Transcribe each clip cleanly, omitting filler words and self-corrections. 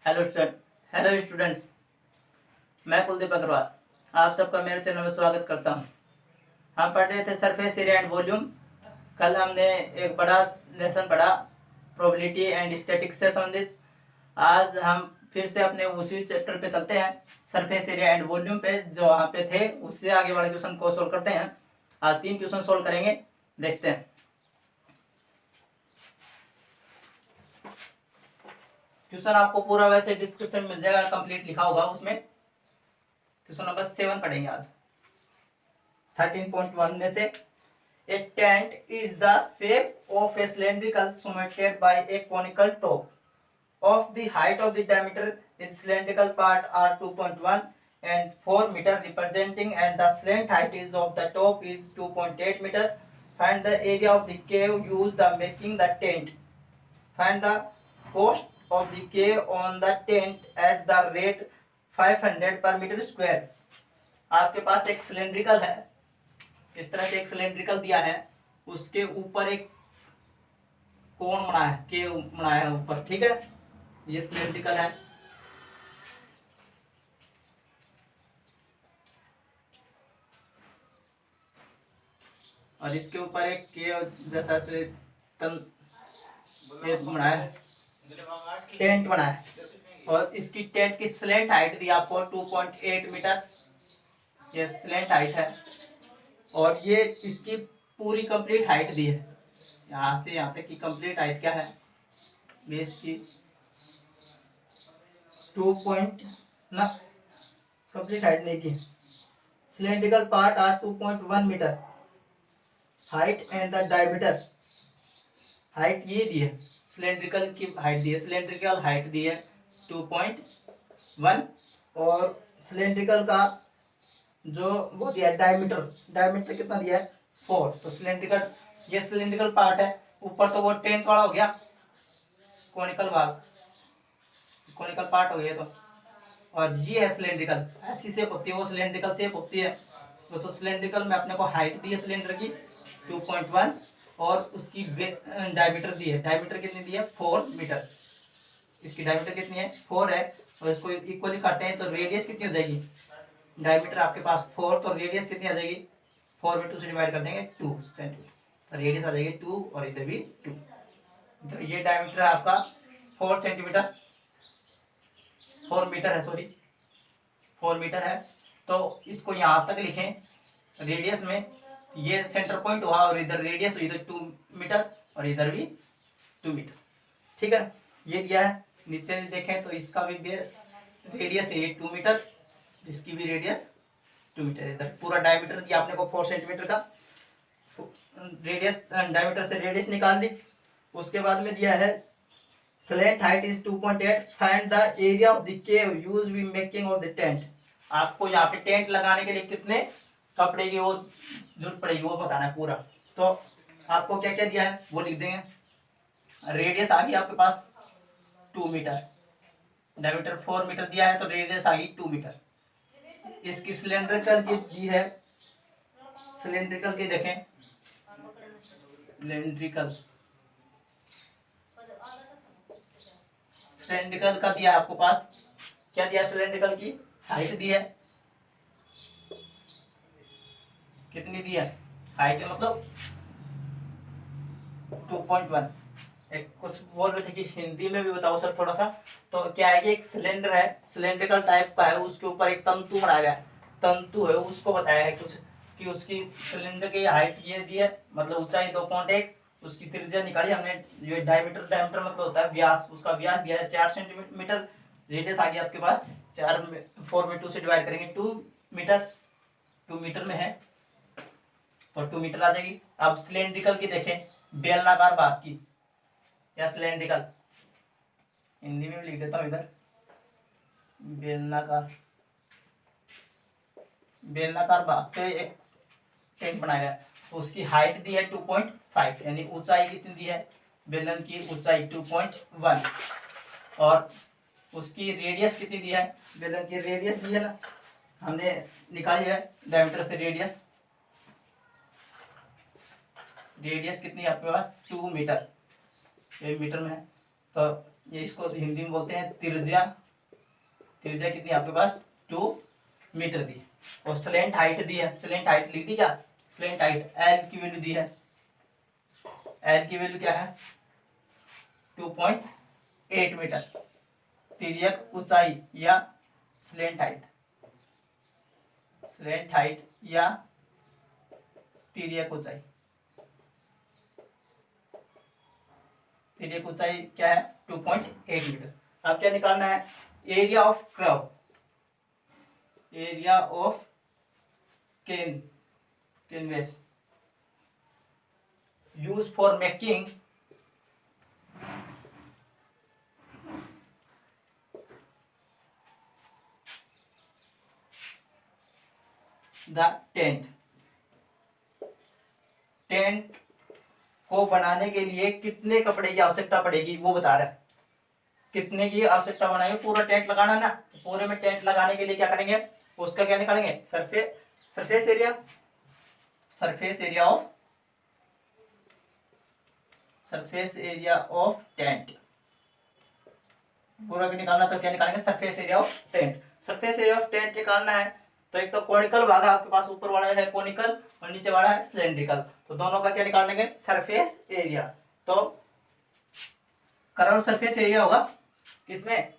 Hello students, मैं कुलदीप अग्रवाल आप सबका मेरे चैनल में स्वागत करता हूं। हम पढ़ रहे थे सरफेस एरिया एंड वॉल्यूम। कल हमने एक बड़ा लेसन पढ़ा प्रोबेबिलिटी एंड स्टैटिक्स से संबंधित। आज हम फिर से अपने उसी चैप्टर पे चलते हैं, सरफेस एरिया एंड वॉल्यूम पे, जो वहाँ पे थे उससे आगे वाले क्वेश्चन को सोल्व करते हैं। आज 3 क्वेश्चन सोल्व करेंगे, देखते हैं। क्वेश्चन आपको पूरा वैसे डिस्क्रिप्शन में मिल जाएगा, कंप्लीट लिखा होगा उसमें। क्वेश्चन नंबर 7 पढ़ेंगे आज 13.1 में से। A tent is the shape of a cylindrical surmounted by a conical top. Of the height of the diameter, its cylindrical part are 2.1 and 4 meter representing, and the slant height is of the top is 2.8 meter. Find the area of the cave used the making the tent. Find the cost of the cave on the tent at the rate 500 per meter square. आपके पास एक cylindrical है, इस तरह से एक cylindrical दिया है, उसके ऊपर एक कोण बना है, के बनाया है ऊपर, ठीक है। ये सिलेंड्रिकल है और इसके ऊपर एक के जैसा से बना है, टेंट बना है। और इसकी टेंट की स्लैंट हाइट दी आपको 2.8 मीटर, ये स्लैंट हाइट है। और ये इसकी पूरी कंप्लीट हाइट दी है, यहाँ से यहाँ तक की कंप्लीट हाइट क्या है, बेस की 2 कंप्लीट हाइट नहीं की। Cylindrical part are 2.1 metre height and the diameter, height ये दी है, सिलेंड्रिकल की हाइट दी है, सिलेंड्रिकल हाइट दी है 2.1 और सिलेंड्रिकल का जो वो दिया है डायमीटर, डायमीटर कितना दिया है 4। तो सिलेंड्रिकल, ये सिलेंड्रिकल पार्ट है, ऊपर तो वो टेंट वाला हो गया, कोनिकल भाग, कोनिकल पार्ट हो गया। तो और ये है सिलेंड्रिकल, ऐसी शेप होती है, वो सिलेंड्रिकल शेप होती है। तो सिलेंड्रिकल में अपने को हाइट दी है सिलेंडर की 2.1 और उसकी डायमीटर दी है, डायमीटर कितनी दी है 4 मीटर। इसकी डायमीटर कितनी है 4 है, और इसको इक्वली काटे हैं तो रेडियस कितनी हो जाएगी, डायमीटर आपके पास 4 तो रेडियस कितनी आ जाएगी, 4 में 2 से डिवाइड कर देंगे 2 सेंटीमीटर, तो रेडियस आ जाएगी 2 और इधर भी 2। तो ये डायमीटर है आपका 4 सेंटीमीटर, 4 मीटर है, सॉरी 4 मीटर है। तो इसको यहाँ तक लिखें रेडियस में, ये सेंटर पॉइंट हुआ और इधर रेडियस, इधर 2 मीटर और इधर भी 2 मीटर, ठीक है। ये दिया है, नीचे देखें तो इसका भी रेडियस है 2 मीटर, इसकी भी रेडियस 2 मीटर। इधर पूरा डायमीटर दिया आपने को 4 सेंटीमीटर का, रेडियस डायमीटर से रेडियस निकाल ली। उसके बाद में दिया है slant height is 2.8, find the area of the cave used we making of the tent. आपको यहाँ पे टेंट लगाने के लिए कितने कपड़े की वो जरूरत पड़ेगी वो बताना है पूरा। तो आपको क्या क्या दिया है वो लिख देंगे। रेडियस आ गई आपके पास 2 मीटर, डायमीटर 4 मीटर दिया है तो रेडियस आ गई 2 मीटर। इसकी सिलेंड्रिकल की दी है, सिलेंड्रिकल की देखें, सिलेंड्रिकल सिलेंड्रिकल का दिया आपको पास, क्या दिया सिलेंड्रिकल की हाइट दी है, कितनी दी है हाइट है मतलब 2.1। एक कुछ बोल रहे थे कि हिंदी में भी बताओ सर थोड़ा सा। तो क्या है कि एक सिलेंडर है, सिलेंड्रिकल टाइप का है, उसके ऊपर एक तंतु बनाया गया है, तंतु है उसको बताया है कुछ कि उसकी सिलेंडर की हाइट ये दी है, मतलब ऊंचाई 2.1, उसकी त्रिज्या निकाली हमने, ये डायमीटर, डायमीटर मतलब होता है व्यास, उसका व्यास दिया है 4 सेंटीमीटर, रेडियस आ गया आपके पास 4 में 2 से डिवाइड करेंगे 2 मीटर, 2 मीटर में है तो 2 मीटर आ जाएगी। अब सिलेंड्रिकल की देखें, बेलनाकार भाग की या सिलेंड्रिकल, हिंदी में भी लिख देता हूँ इधर, बेलनाकार, बेलनाकार भाग पे एक टेंट बनाया गया, तो उसकी हाइट दी है 2.5, यानी ऊंचाई कितनी दी है बेलन की ऊंचाई 2.1 और उसकी रेडियस कितनी दी है, बेलन की रेडियस दी है ना, हमने निकाली है डायमीटर से रेडियस, रेडियस कितनी है आपके पास 2 मीटर, ये मीटर में है। तो ये इसको हिंदी में बोलते हैं त्रिज्या। त्रिज्या कितनी आपके पास 2 मीटर दी है। और स्लेंट हाइट दी है, स्लेंट हाइट लिख दी क्या, स्लेंट हाइट एल की वैल्यू दी है, एल की वैल्यू क्या है 2.8 मीटर। तिर्यक ऊंचाई या स्लेंट हाइट, स्लेंट हाइट या तिर्यक ऊंचाई, तिर्यक ऊंचाई क्या है 2.8 मीटर। अब क्या निकालना है, area of curve, area of canvas use for making the tent. Tent को बनाने के लिए कितने कपड़े की आवश्यकता पड़ेगी वो बता रहा है, कितने की आवश्यकता बनाएंगे, पूरा टेंट लगाना ना, पूरे में टेंट लगाने के लिए क्या करेंगे, उसका क्या निकालेंगे, surface area, surface area of, surface area of tent पूरा भी निकालना, तो क्या निकालेंगे surface area of tent. Surface area of tent निकालना है तो एक तो कोनिकल भाग है आपके पास, ऊपर वाला है कोनिकल और नीचे वाला है सिलेंड्रिकल, तो दोनों का क्या निकाल लेंगे सरफेस एरिया। तो कर्व सरफेस एरिया होगा किसमें,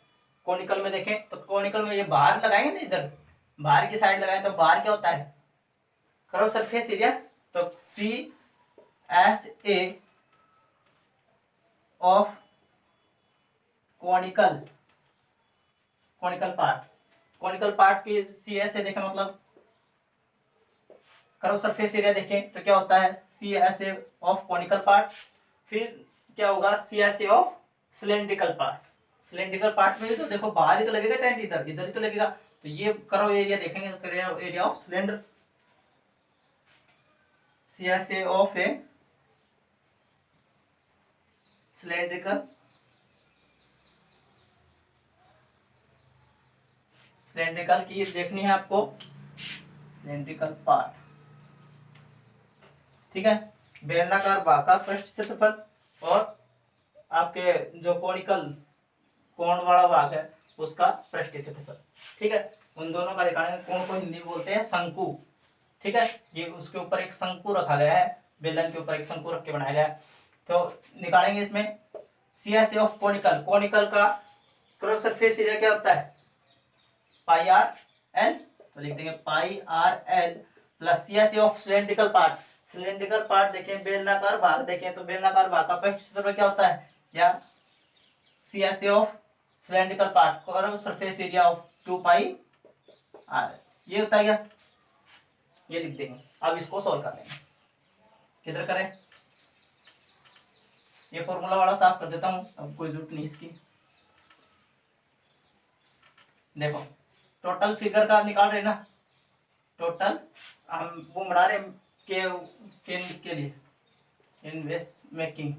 कोनिकल में। देखें तो कोनिकल में ये बाहर लगाएंगे ना, इधर बाहर की साइड लगाएं तो बाहर क्या होता है कर्व सरफेस एरिया, तो C S A of conical, conical part, conical part की सी एस ए देखें मतलब कर्व सरफेस एरिया देखें तो क्या होता है C S A of conical part, फिर क्या होगा C S A of cylindrical part. Cylindrical part में तो देखो बाहर ही तो लगेगा टेंट, इधर इधर ही तो लगेगा, तो ये कर्व एरिया देखेंगे curve area of cylinder, C S A of a cylindrical, cylindrical की देखनी है आपको, सिलेंड्रिकल पार्ट, ठीक है। बेलनाकार भाग का पृष्ठ क्षेत्रफल और आपके जो कोनिकल कोण वाला भाग है उसका पृष्ठ क्षेत्रफल, ठीक है। उन दोनों का निकालेंगे, कोण को हिंदी में बोलते हैं शंकु, ठीक है। ये उसके ऊपर एक शंकु रखा गया है, बेलन के ऊपर एक शंकु रख के बनाया गया है, तो निकालेंगे इसमें C S A of conical, conical का क्रॉस सरफेस एरिया क्या होता है पाई आर एल, तो लिख देंगे pi r l plus C S A of cylindrical part, cylindrical part देखें बेलनाकार भाग देखें तो बेलनाकार भाग का पृष्ठ क्षेत्रफल क्या होता है, या C S A of cylindrical part curve surface area of 2 pi r, ये होता है क्या, ये लिख देंगे। अब इसको सॉल्व कर लेंगे, किधर करें, ये फॉर्मूला वाला साफ कर देता हूं, अब कोई जरूरत नहीं इसकी। देखो टोटल फिगर का निकाल रहे ना, टोटल हम वो बना रहे के लिए इन्वेस्ट मेकिंग,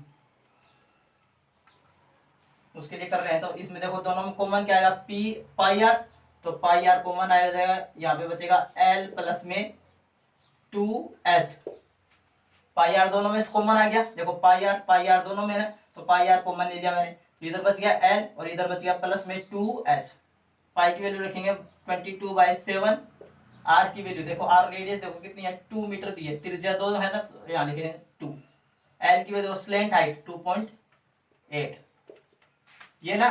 उसके लिए कर रहे हैं, तो इसमें देखो दोनों में कॉमन क्या आएगा पी पाई आर, तो पाई आर कॉमन आ जाएगा, यहाँ पे बचेगा एल प्लस में 2h, पाई आर दोनों में से कॉमन आ गया, देखो पाई आर दोनों में है तो पाई आर कॉमन ले लिया मैंने, तो इधर बच गया एल और इधर बच गया प्लस में 2h, पाई की वैल्यू रखेंगे 22/7, आर की वैल्यू देखो, आर रेडियस देखो कितनी है 2 मीटर दी है, त्रिज्या 2 है ना तो यहाँ लिखेंगे 2, एल की वैल्यू स्लेंट हाइट 2.8, ये ना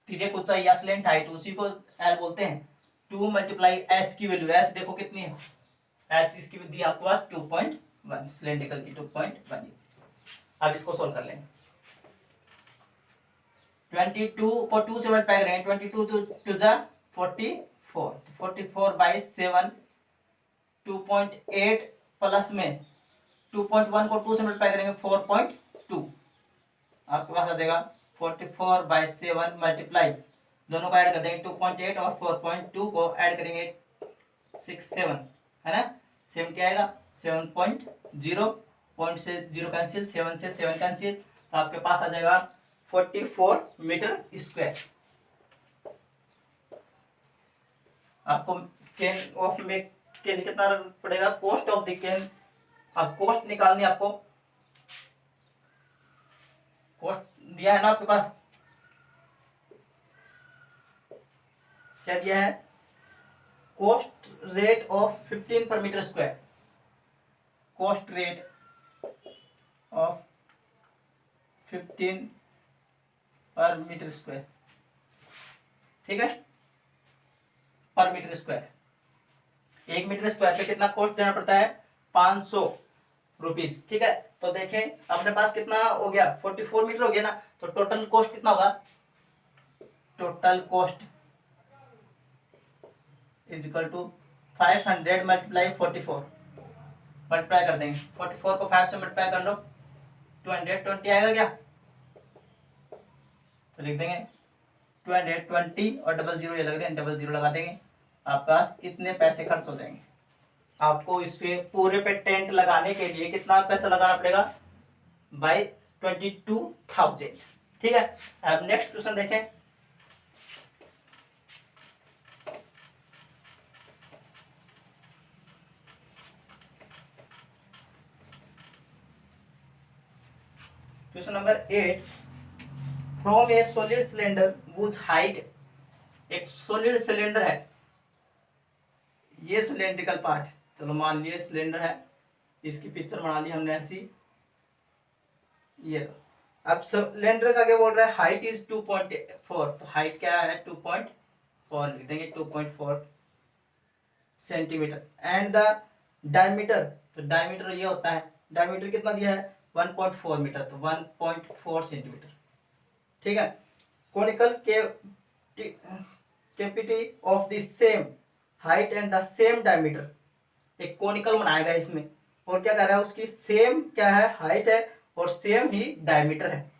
तिर्यक ऊंचाई या स्लेंट हाइट उसी को एल बोलते हैं, 2 मल्टीप्लाई एच की वैल्यू, एच देखो कितनी है, एच इसकी दी आपके पास 2.1, सिलेंड्रिकल की 2.1। अब इसको सोल्व कर लेंगे, 22 को 2 से मल्टीप्लाई करेंगे, 22 टू जा 44, 44/7, 2.8 प्लस में 2.1 को 2 से मल्टीप्लाई करेंगे 4.2, आपके पास आ जाएगा 44/7 मल्टीप्लाई, दोनों को ऐड कर देंगे 2.8 और 4.2 को ऐड करेंगे 67 है ना, 70 आएगा, 7.0, पॉइंट से 0 कैंसिल, 7 से 7 कैंसिल, तो आपके पास आ जाएगा 44 मीटर स्क्वायर। आपको कैन ऑफ मेक के लिए कितना पड़ेगा, कॉस्ट ऑफ द कैन, अब कॉस्ट निकालनी है आपको, कॉस्ट दिया है ना आपके पास, क्या दिया है, cost rate of 15 per metre square, cost rate of 15 per metre square, ठीक है, पर मीटर स्क्वायर। 1 मीटर स्क्वायर पे कितना कॉस्ट देना पड़ता है, 500 रुपीज, ठीक है। तो देखें अपने पास कितना हो गया, 44 मीटर हो गया ना, तो टोटल कॉस्ट कितना होगा, total cost is equal to 500 multiply 44, multiply कर देंगे 44 को 5 से मल्टीप्लाई कर लो, 220 आएगा क्या, तो लिख देंगे 220 और डबल जीरो ये लग रहे हैं, डबल जीरो लगा देंगे, आपके पास इतने पैसे खर्च हो जाएंगे। आपको इस पे पूरे पे टेंट लगाने के लिए कितना पैसा लगाना पड़ेगा, बाई 22,000, ठीक है। अब नेक्स्ट क्वेश्चन देखें, question number 8, from A solid cylinder whose height, एक सॉलिड सिलेंडर है, ये सिलेंड्रिकल पार्ट, चलो मान लिए सिलेंडर है, इसकी पिक्चर बना ली हमने ऐसी, ये अब सिलेंडर का क्या बोल रहा है, हाइट इज 2.4, तो हाइट क्या है 2.4 लिख देंगे, 2.4 सेंटीमीटर, एंड द डायमीटर, तो डायमीटर ये होता है, डायमीटर कितना दिया है 1.4 मीटर, तो 1.4 सेंटीमीटर, ठीक है। Conical cavity of the same height and the same diameter, एक कोनिकल बनाएगा इसमें, और क्या कर रहा है, उसकी सेम क्या है हाइट है और सेम ही डायमीटर है।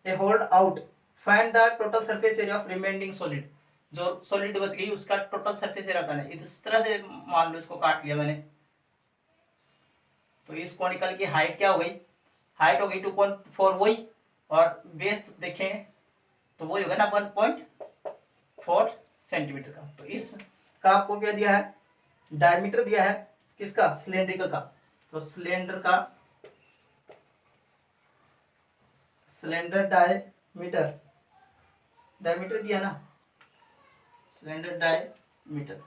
A hollowed out, find the total surface area of remaining solid, जो सॉलिड बच गई उसका टोटल सरफेस एरिया बताना है। इस तरह से मान लो इसको काट लिया मैंने, तो इस कोनिकल की हाइट क्या हो गई, हाइट हो गई 2.4 वही, और बेस देखें तो वही होगा ना 1.4 सेंटीमीटर का। तो इस का आपको क्या दिया है, डायमीटर दिया है किसका, सिलेंड्रिकल का, तो सिलेंडर का सिलेंडर डायमीटर, डायमीटर दिया ना, सिलेंडर डायमीटर,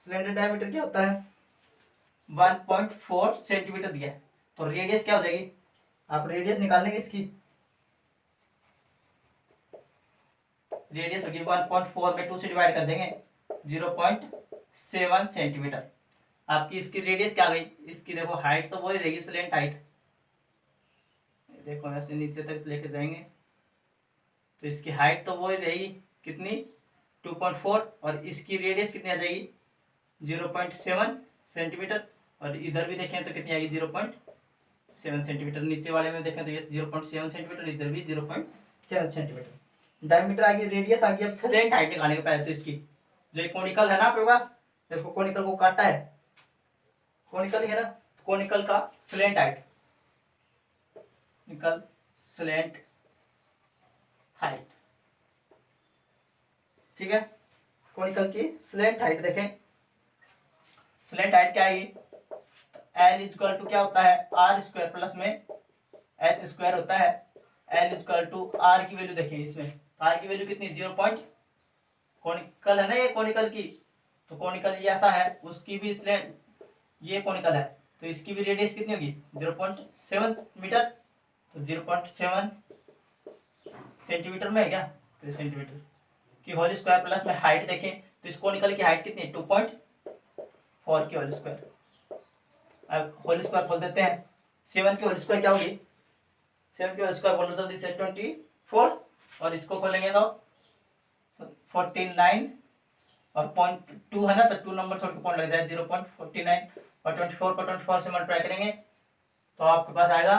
सिलेंडर डायमीटर क्या होता है 1.4 सेंटीमीटर दिया है, तो रेडियस क्या हो जाएगी, आप रेडियस निकालेंगे इसकी, रेडियस होगी 1.4 में 2 से डिवाइड कर देंगे 0.7 सेंटीमीटर, आपकी इसकी रेडियस क्या आ गई, इसकी देखो हाइट तो वही रहेगी स्लेंट हाइट, देखो ऐसे नीचे तक लेके जाएंगे तो इसकी हाइट तो वही रहेगी कितनी 2.4, और इसकी रेडियस कितनी आ जाएगी 0.7 सेंटीमीटर, और इधर भी देखें तो कितनी आएगी 0.7 सेंटीमीटर, नीचे वाले में देखें तो ये 0.7 सेंटीमीटर, इधर भी 0.7 सेंटीमीटर, डायमीटर आ गई, रेडियस आ गई। अब स्लेंट हाइट निकालने के पहले तो इसकी जो एक कोनिकल है ना आपके पास, इसको कोनिकल को काटा है, कोनिकल है ना, कोनिकल का स्लेंट हाइट, निकल स्लेंट हाइट, ठीक है। कोनिकल की स्लेंट हाइट देखें, स्लेंट हाइट क्या है, एल इजक्वल टू क्या होता है आर स्क्वायर प्लस में एच स्क्वायर होता है, एल इजक्वल टू आर की वैल्यू देखें इसमें, आर की वैल्यू कितनी 0. कोनिकल है ना ये कोनिकल की, तो कोनिकल ये ऐसा है, उसकी भी स्लेंट, ये कोनिकल है तो इसकी भी रेडियस कितनी होगी 0.7 मीटर, तो 0.7 सेंटीमीटर में है क्या, तो सेंटीमीटर की होल स्क्वायर प्लस में हाइट देखें तो इस कोनिकल की हाइट कितनी है 2.4 की होल स्क्वायर, अब होल स्क्वायर खोल देते हैं, 7 की होल स्क्वायर क्या होगी, 7 की होल स्क्वायर बोलो जल्दी से 24, और इसको खोलेंगे तो 49 और 0.2 है ना, तो 2 नंबर छोड़ के पॉइंट लग जाए 0.49, और 24 को 24 से मल्टीप्लाई करेंगे तो आपके पास आएगा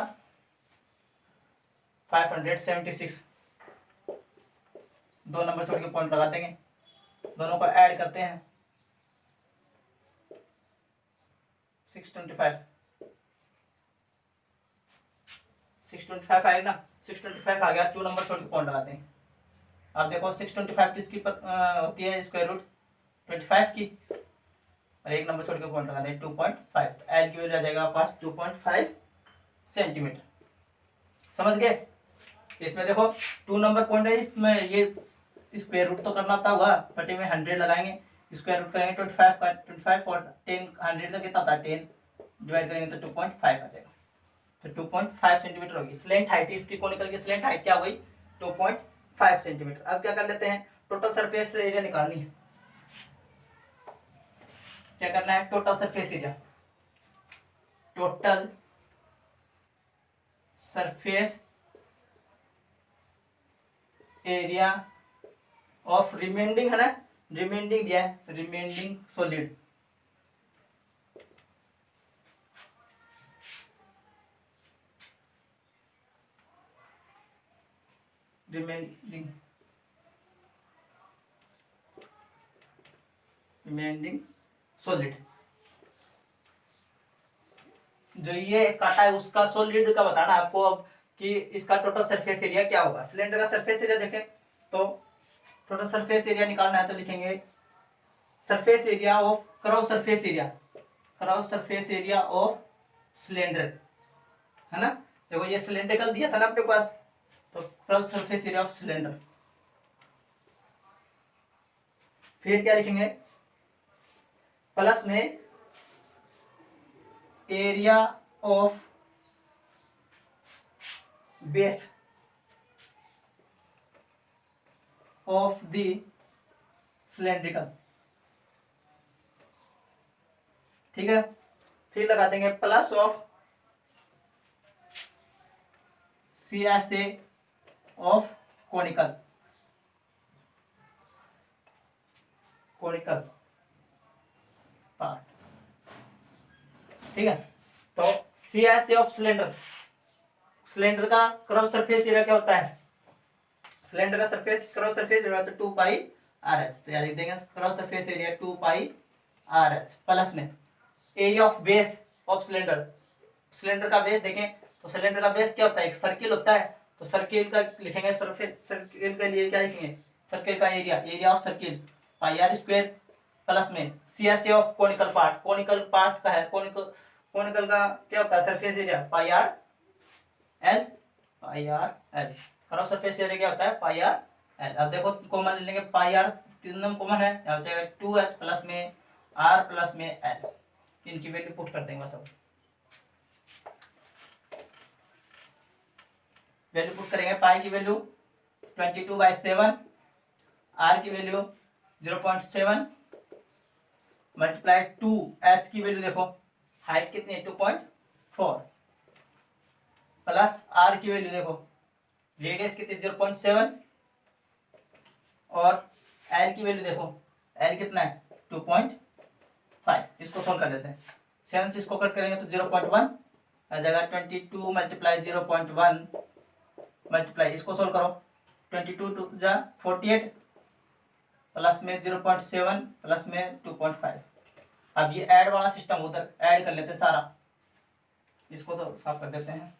576, 2 नंबर छोड़ के पॉइंट लगा देंगे, दोनों को ऐड करते हैं 625, 625 आएगा ना, 625 आ गया, 2 नंबर छोड़ के पॉइंट लगाते हैं। अब देखो 625 किसकी होती है स्क्वायर रूट 25 की, और 1 नंबर छोड़ के पॉइंट लगाते हैं 2.5, एल की वैल्यू आ जाएगा पास 2.5 सेंटीमीटर, समझ गए। इसमें देखो 2 नंबर पॉइंट है, इसमें ये स्क्वायर रूट तो करना आता होगा, बटे में 100 लगाएंगे, स्क्वायर रूट करेंगे 25 का, 25 और 10 100 का कितना था 10 डिवाइड करेंगे तो 2.5 आ जाएगा। तो 2.5 सेंटीमीटर होगी स्लेंट हाइट। इसकी कोनिकल की स्लेंट हाइट क्या हो गई 2.5 सेंटीमीटर। अब क्या कर लेते हैं, टोटल सरफेस एरिया निकालनी है। क्या करना है, total surface area, total surface area of remaining, है ना, रिमेंडिंग दिया है, रिमेंडिंग सॉलिड, रिमेंडिंग सॉलिड, जो ये काटा है उसका सॉलिड का बताना आपको अब कि इसका टोटल सरफेस एरिया क्या होगा। सिलेंडर का सरफेस एरिया देखें तो टोटल सरफेस एरिया निकालना है तो लिखेंगे surface area of curve surface area, curve surface area of cylinder, है ना। देखो ये सिलेंड्रिकल दिया था ना अपने पास, तो curve surface area of cylinder. फिर क्या लिखेंगे, प्लस में area of base of the cylindrical, ठीक है। फिर लगा देंगे plus of CSA of conical, conical part, ठीक है। तो CSA ऑफ सिलेंडर, सिलेंडर का कर्व सरफेस एरिया क्या होता है, सिलेंडर का सरफेस कर्व सरफेस एरिया तो 2 पाई RH, तो याद लिख देंगे कर्व सरफेस एरिया 2 पाई RH, प्लस में area of base of cylinder, cylinder का बेस देखें तो सिलेंडर का बेस क्या होता है, एक सर्किल होता है, तो सर्किल का लिखेंगे सरफेस, सर्किल के लिए क्या लिखेंगे, सर्किल का area, area of circle pi R square, plus में CSA of conical part, conical part का है, कोनिकल, कोनिकल का क्या होता है surface area pi R L, पाई R L, curve surface area क्या होता है पाई R L। अब देखो कॉमन ले लेंगे, पाई R तीनों कॉमन है, यहाँ हो जाएगा 2H प्लस में R प्लस में L, इनकी वैल्यू पुट कर देंगे बस। अब वैल्यू पुट करेंगे, पाई की वैल्यू 22/7, R की वैल्यू 0.7 मल्टीप्लाई 2, H की वैल्यू देखो हाइट कितनी है 2.4, प्लस R की वैल्यू देखो रेडियस कितनी 0.7, और L की वैल्यू देखो L कितना है 2.5। इसको सोल्व कर देते हैं, 7 से इसको कट करेंगे तो 0.1 आ जाएगा, 22 मल्टीप्लाई 0.1 मल्टीप्लाई, इसको सोल्व करो 22 टू जा 48 प्लस में 0.7 प्लस में 2.5। अब ये ऐड वाला सिस्टम उधर ऐड कर लेते हैं सारा, इसको तो साफ कर देते हैं।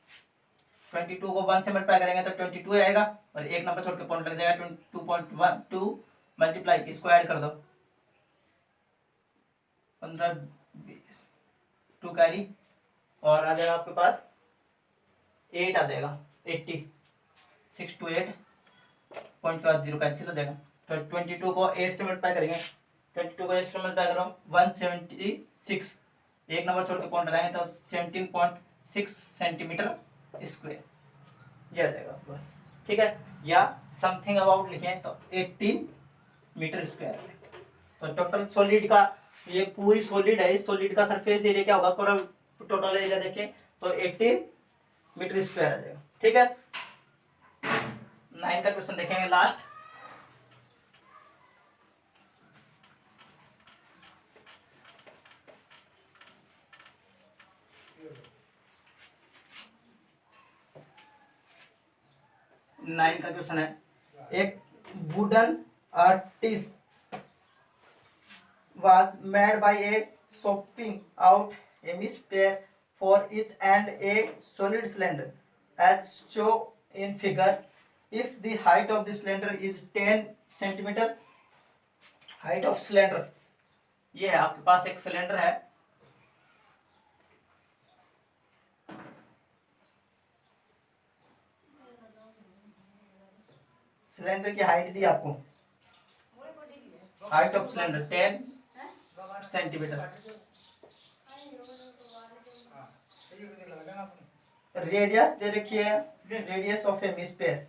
22 को 1 से मल्टीप्लाई करेंगे तो 22 आएगा, और एक नंबर छोड़ के पॉइंट लग जाएगा 22.12 मल्टीप्लाई, इसको ऐड कर दो 15 2 कैरी, और आ जाएगा आपके पास 8 आ जाएगा, 80 6 to 8 पॉइंट के बाद 0 कैंसिल हो जाएगा। तो 22 को 8 से मल्टीप्लाई करेंगे, 22 को 8 से मल्टीप्लाई करो 176, एक नंबर छोड़ के पॉइंट लगाएंगे तो 17.6 सेंटीमीटर स्क्वायर, ये आ जाएगा आपको, ठीक है। या समथिंग अबाउट लिखें तो 18 मीटर स्क्वायर। तो टोटल सॉलिड का, ये पूरी सॉलिड है, इस सॉलिड का सरफेस एरिया क्या होगा, पूरा टोटल एरिया देखें तो 18 मीटर स्क्वायर आ जाएगा, ठीक है। 9 का क्वेश्चन देखेंगे लास्ट। नाइन का क्वेश्चन है, एक wooden artist was made by a swapping out a hemisphere for each and a solid cylinder as shown in figure. If the height of the cylinder is 10 centimeter, height of cylinder, ये है आपके पास एक cylinder है, cylinder की height दी आपको height of cylinder 10 centimetre, radius दे रखी है, रेडियस ऑफ हेमिस्फीयर,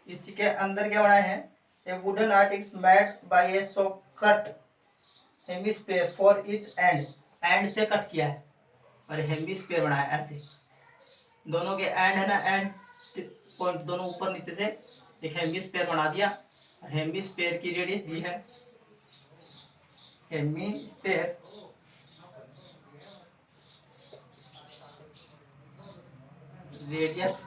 इसी के अंदर क्या बनाए हैं, ए wooden art is made by A saw cut hemisphere for each and से कट किया है और हेमिस्फीयर बनाया ऐसे, दोनों के एंड है ना, एंड पॉइंट दोनों ऊपर नीचे से एक हेमिस्फीयर बना दिया, और हेमिस्फीयर की रेडियस दी है, hemisphere radius,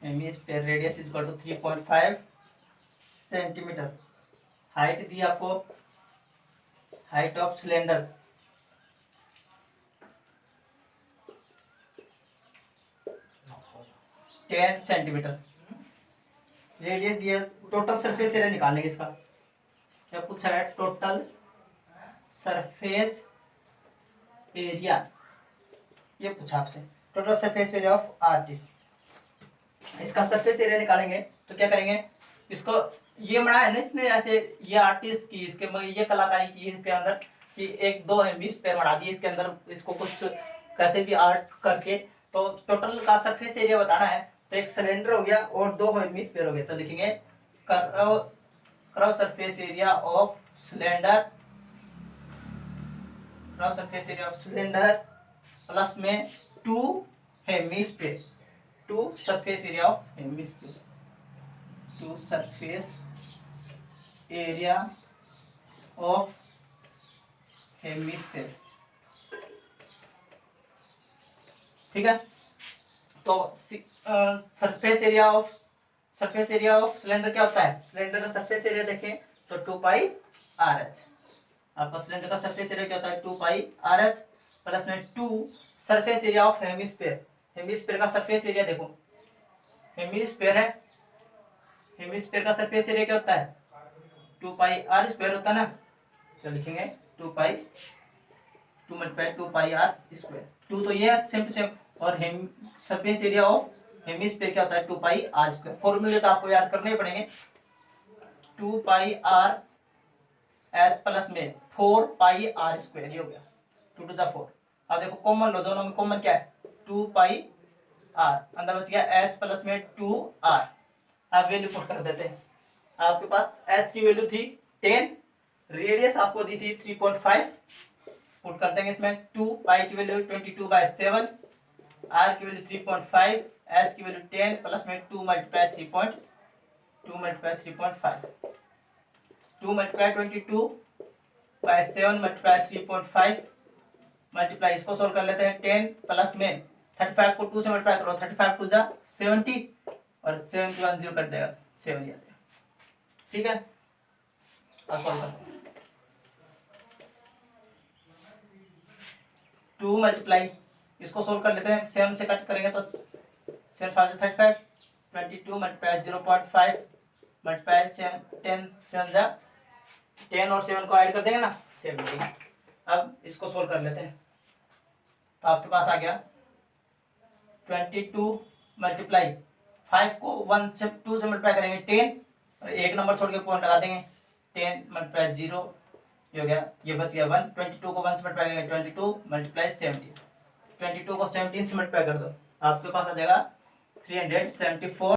hemisphere radius is equal to 3.5 centimetre. Height दी आपको, height of cylinder 10 centimetre, radius दिया, टोटल सरफेस एरिया निकालेंगे इसका, क्या पूछा है, टोटल सरफेस एरिया, ये पूछा आपसे, total surface area of artist, इसका सरफेस एरिया निकालेंगे तो क्या करेंगे, इसको ये बनाया है ना इसने ऐसे, ये आर्टिस्ट की इसके ये कलाकारी की इसके अंदर कि एक दो हेमिस्फीयर बना दिए इसके अंदर, इसको कुछ कैसे भी आर्ट करके, तो टोटल का सरफेस एरिया बताना है, तो एक सिलेंडर हो गया और दो हेमिस्फीयर हो गए, तो लिखेंगे cross surface area of cylinder, cross surface area of cylinder plus में 2 hemisphere, 2 surface area of hemisphere, 2 surface area of hemisphere, ठीक है। तो सरफेस एरिया ऑफ सिलेंडर क्या होता है, सिलेंडर का सरफेस एरिया देखें तो 2 पाई आर एच, आपका सिलेंडर का सरफेस एरिया क्या होता है 2 पाई आर एच प्लस में 2 surface area of hemisphere, hemisphere का सरफेस एरिया देखो, हेमिस्फीयर है, हेमिस्फीयर का सरफेस एरिया क्या होता है 2 पाई आर स्क्वायर होता है ना, तो लिखेंगे 2 पाई 2 मल्टीप्लाई 2 पाई आर स्क्वायर, 2 तो ये है सेम टू सेम, और सरफेस एरिया ऑफ हेमिस्फीयर क्या होता है 2 पाई आर स्क्वायर, फॉर्मूले तो आपको याद करने ही पड़ेंगे, 2 पाई आर एच प्लस में 4 पाई आर स्क्वायर, ये हो गया 2 टू 4। अब देखो कॉमन लो, दोनों में कॉमन क्या है 2 पाई आर, अंदर बच गया एच प्लस में 2 आर, आप वैल्यू पुट कर देते हैं, आपके पास एच की वैल्यू थी 10, रेडियस आपको दी थी 3.5, पुट कर देंगे इसमें, 2 पाई की वैल्यू 22/7, आर की वैल्यू 3.5, एच की वैल्यू 10 प्लस में 2 मल्टीप्लाई 3.5, 2 मल्टीप्लाई 22/7 मल्टीप्लाई 3.5 मल्टीप्लाई, इसको सोल्व कर लेते हैं, 10 प्लस में 35 को 2 से मल्टीप्लाई करो, 35 टू जा 70 और 7 के बाद 0 कट जाएगा, 7 ही आता है, ठीक है। अब सॉल्व करो, 2 मल्टीप्लाई, इसको सोल्व कर लेते हैं, 7 से कट करेंगे तो 7 5 35, 22 मल्टीप्लाई 0.5 मल्टीप्लाई 10 7 जा 10 और 7 को ऐड कर देंगे ना 70। अब इसको सोल्व कर लेते हैं, तो आपके पास आ गया 22 मल्टीप्लाई 5 को 1 से 2 से मल्टीप्लाई करेंगे 10 और एक नंबर छोड़ के पॉइंट लगा देंगे, 10 मल्टीप्लाई 0 ये हो गया, ये बच गया 1, 22 को 1 से मल्टीप्लाई करेंगे 22 मल्टीप्लाई 17, 22 को 17 से मल्टीप्लाई कर दो, आपके पास आ जाएगा 374